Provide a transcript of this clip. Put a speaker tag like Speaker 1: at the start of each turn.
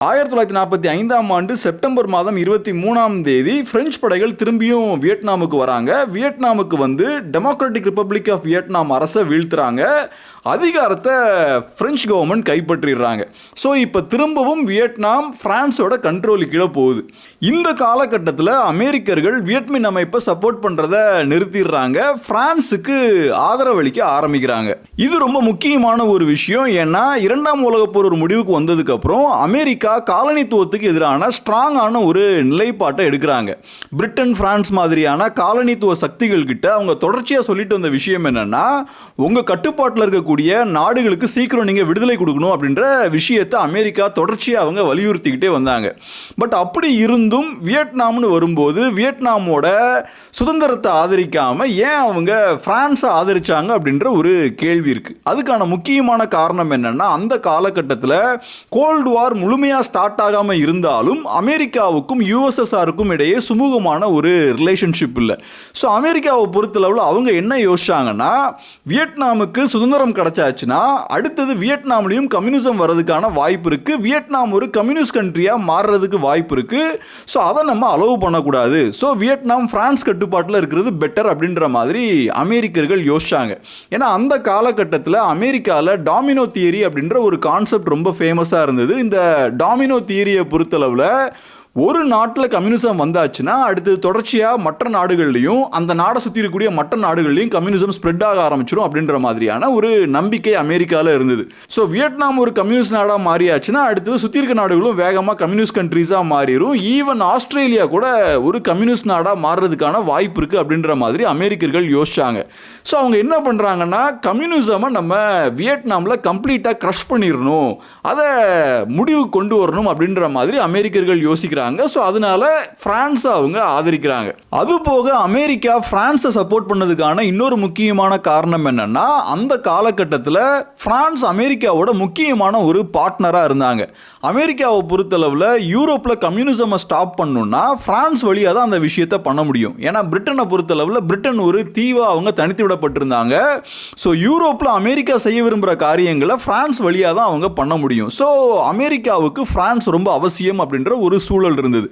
Speaker 1: 1945ஆம் ஆண்டு செப்டம்பர் மாதம் 23ஆம் தேதி பிரெஞ்சு படைகள் திரும்பியும் வியட்நாமுக்கு வராங்க. வியட்நாமுக்கு வந்து டெமோக்ராட்டிக் ரிப்பப்ளிக் ஆஃப் வியட்நாம் அரசை வீழ்த்துறாங்க. அதிகாரத்தை பிரெஞ்சு கவர்மெண்ட் கைப்பற்றிடுறாங்க. ஸோ இப்போ திரும்பவும் வியட்நாம் பிரான்ஸோட கண்ட்ரோலுக்கு கீழே போகுது. இந்த காலகட்டத்தில் அமெரிக்கர்கள் வியட்மின் அமைப்பை சப்போர்ட் பண்ணுறதை நிறுத்திடுறாங்க. பிரான்ஸுக்கு ஆதரவளிக்க ஆரம்பிக்கிறாங்க. இது ரொம்ப முக்கியமான ஒரு விஷயம். ஏன்னா இரண்டாம் உலகப் போர் ஒரு முடிவுக்கு வந்ததுக்கு அப்புறம் அமெரிக்கா காலனித்துவத்துக்கு எதிரான ஸ்ட்ராங்கான ஒரு நிலைப்பாட்டை எடுக்கிறாங்க. பிரிட்டன், பிரான்ஸ் மாதிரியான காலனித்துவ சக்திகள் கிட்ட அவங்க தொடர்ச்சியாக சொல்லிட்டு வந்த விஷயம் என்னன்னா, உங்க கட்டுப்பாட்டில் இருக்கக்கூடிய நாடுகளுக்கு சீக்கிரம் நீங்க விடுதலை கொடுக்கணும் அப்படின்ற விஷயத்தை அமெரிக்கா தொடர்ச்சியாக அவங்க வலியுறுத்திக்கிட்டே வந்தாங்க. பட் அப்படி இருந்தும் வியட்நாம்னு வரும்போது வியட்நாமோட சுதந்திரத்தை ஆதரிக்காம ஏன் அவங்க பிரான்ஸை ஆதரிச்சாங்க அப்படின்ற ஒரு கேள்வி இருக்கு. அதுக்கான முக்கியமான காரணம் என்னன்னா, அந்த காலகட்டத்தில் கோல்டு வார் முழுமையாக ஸ்டார்ட் ஆகாம இருந்தாலும் அமெரிக்காவுக்கும் யுஎஸ்எஸ்ஆருக்கும் இடையே சுமூகமான ஒரு ரிலேஷன்ஷிப் இல்லை. ஸோ அமெரிக்காவை பொறுத்தளவில் அவங்க என்ன யோசிச்சாங்கன்னா, வியட்நாமுக்கு சுதந்திரம் கிடைச்சாச்சுன்னா அடுத்தது வியட்நாம்லையும் கம்யூனிசம் வர்றதுக்கான வாய்ப்பு இருக்கு. வியட்நாம் ஒரு கம்யூனிஸ்ட் கண்ட்ரியா மாறுறதுக்கு வாய்ப்பு இருக்கு. ஸோ அதை நம்ம அலோவ் பண்ணக்கூடாது. ஸோ வியட்நாம் பிரான்ஸ் கட்டுப்பாட்டில் இருக்கிறது பெட்டர் அப்படின்ற மாதிரி அமெரிக்கர்கள் யோசிச்சாங்க. ஏன்னா அந்த காலகட்டத்தில் அமெரிக்காவில் டாமினோ தியரி அப்படின்ற ஒரு கான்செப்ட் ரொம்ப ஃபேமஸாக இருந்தது. இந்த டாமினோ தியரியை பொறுத்தளவில் ஒரு நாட்டில் கம்யூனிசம் வந்தாச்சுன்னா அடுத்து தொடர்ச்சியாக மற்ற நாடுகள்லையும் அந்த நாடை சுற்றி இருக்கக்கூடிய மற்ற நாடுகள்லையும் கம்யூனிசம் ஸ்ப்ரெட் ஆக ஆரம்பிச்சிடும் அப்படின்ற மாதிரியான ஒரு நம்பிக்கை அமெரிக்காவில் இருந்தது. ஸோ வியட்நாம் ஒரு கம்யூனிஸ்ட் நாடாக மாறியாச்சுன்னா அடுத்தது சுற்றி இருக்க நாடுகளும் வேகமாக கம்யூனிஸ்ட் கண்ட்ரீஸாக மாறிடும். ஈவன் ஆஸ்திரேலியா கூட ஒரு கம்யூனிஸ்ட் நாடாக மாறுறதுக்கான வாய்ப்பு இருக்குது அப்படின்ற மாதிரி அமெரிக்கர்கள் யோசிச்சாங்க. ஸோ அவங்க என்ன பண்ணுறாங்கன்னா, கம்யூனிசமை நம்ம வியட்நாமில் கம்ப்ளீட்டாக க்ரஷ் பண்ணிடணும், அதை முடிவு கொண்டு வரணும் அப்படின்ற மாதிரி அமெரிக்கர்கள் யோசிக்கிறாங்க. ஸோ அதனால பிரான்ஸை அவங்க ஆதரிக்கிறாங்க. அது போக அமெரிக்கா பிரான்ஸை சப்போர்ட் பண்ணதுக்கான இன்னொரு முக்கியமான காரணம் என்னன்னா, அந்த காலகட்டத்தில் பிரான்ஸ் அமெரிக்காவோட முக்கியமான ஒரு பார்ட்னராக இருந்தாங்க. அமெரிக்காவை பொறுத்தளவில் யூரோப்பில் கம்யூனிசமை ஸ்டாப் பண்ணணும்னா பிரான்ஸ் வழியாக தான் அந்த விஷயத்தை பண்ண முடியும். ஏன்னா பிரிட்டனை பொறுத்தளவில் பிரிட்டன் ஒரு தீவா அவங்க தனித்து விடப்பட்டிருந்தாங்க. ஸோ யூரோப்பில் அமெரிக்கா செய்ய விரும்புகிற காரியங்களை பிரான்ஸ் வழியாக தான் அவங்க பண்ண முடியும். ஸோ அமெரிக்காவுக்கு பிரான்ஸ் ரொம்ப அவசியம் அப்படின்ற ஒரு சூழல் இருந்தது.